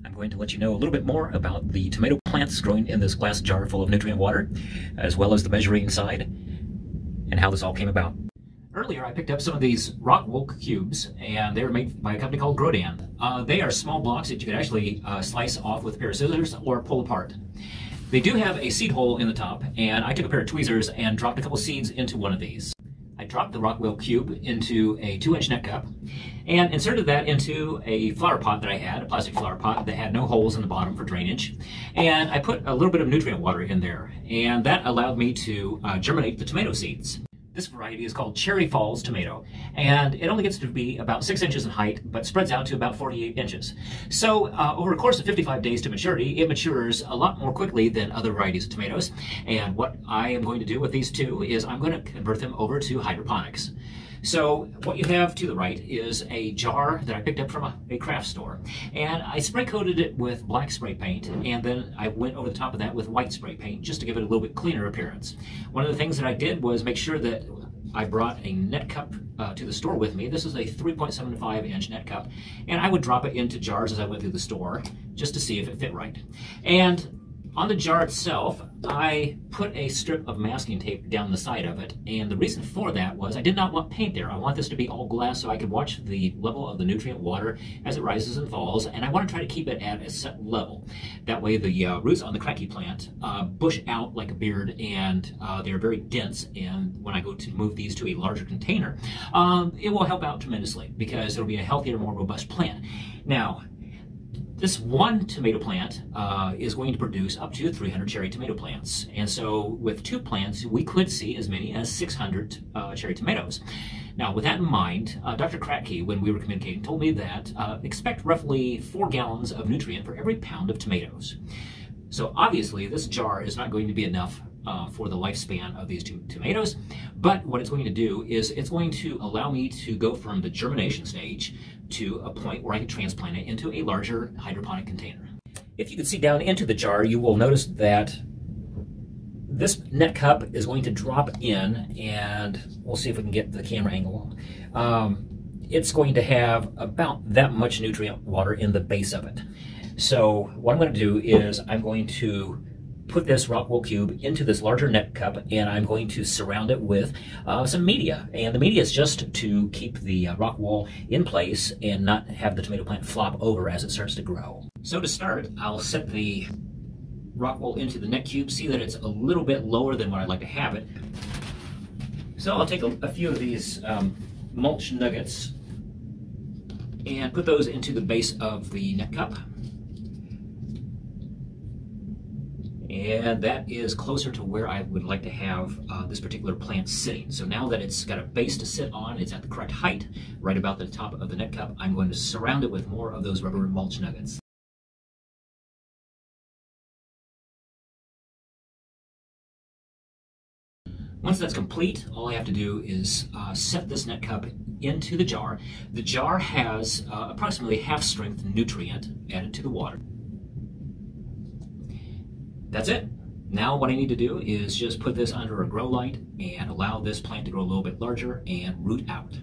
I'm going to let you know a little bit more about the tomato plants growing in this glass jar full of nutrient water, as well as the measuring side, and how this all came about. Earlier, I picked up some of these rock wool cubes, and they were made by a company called Grodan. They are small blocks that you could actually slice off with a pair of scissors or pull apart. They do have a seed hole in the top, and I took a pair of tweezers and dropped a couple seeds into one of these. I dropped the rock wool cube into a 2-inch net cup and inserted that into a flower pot that I had, a plastic flower pot that had no holes in the bottom for drainage. And I put a little bit of nutrient water in there, and that allowed me to germinate the tomato seeds. This variety is called Cherry Falls tomato, and it only gets to be about 6 inches in height, but spreads out to about 48 inches. So over a course of 55 days to maturity, it matures a lot more quickly than other varieties of tomatoes. And what I am going to do with these two is I'm going to convert them over to hydroponics. So what you have to the right is a jar that I picked up from a craft store, and I spray coated it with black spray paint, and then I went over the top of that with white spray paint just to give it a little bit cleaner appearance. One of the things that I did was make sure that I brought a net cup to the store with me. This is a 3.75-inch net cup, and I would drop it into jars as I went through the store just to see if it fit right. And on the jar itself, I put a strip of masking tape down the side of it, and the reason for that was I did not want paint there. I want this to be all glass so I could watch the level of the nutrient water as it rises and falls, and I want to try to keep it at a set level. That way the roots on the cracky plant bush out like a beard, and they're very dense, and when I go to move these to a larger container, it will help out tremendously because it'll be a healthier, more robust plant. Now, this one tomato plant is going to produce up to 300 cherry tomato plants. And so with 2 plants, we could see as many as 600 cherry tomatoes. Now, with that in mind, Dr. Kratky, when we were communicating, told me that expect roughly 4 gallons of nutrient for every pound of tomatoes. So obviously, this jar is not going to be enough for the lifespan of these 2 tomatoes, but what it's going to do is it's going to allow me to go from the germination stage to a point where I can transplant it into a larger hydroponic container. If you can see down into the jar, you will notice that this net cup is going to drop in, and we'll see if we can get the camera angle. It's going to have about that much nutrient water in the base of it. So what I'm going to do is I'm going to put this rock wool cube into this larger net cup, and I'm going to surround it with some media. And the media is just to keep the rock wool in place and not have the tomato plant flop over as it starts to grow. So to start, I'll set the rock wool into the net cube. See that it's a little bit lower than what I'd like to have it. So I'll take a few of these mulch nuggets and put those into the base of the net cup. And that is closer to where I would like to have this particular plant sitting. So now that it's got a base to sit on, it's at the correct height, right about the top of the net cup, I'm going to surround it with more of those rubber mulch nuggets. Once that's complete, all I have to do is set this net cup into the jar. The jar has approximately half-strength nutrient added to the water. That's it. Now what I need to do is just put this under a grow light and allow this plant to grow a little bit larger and root out.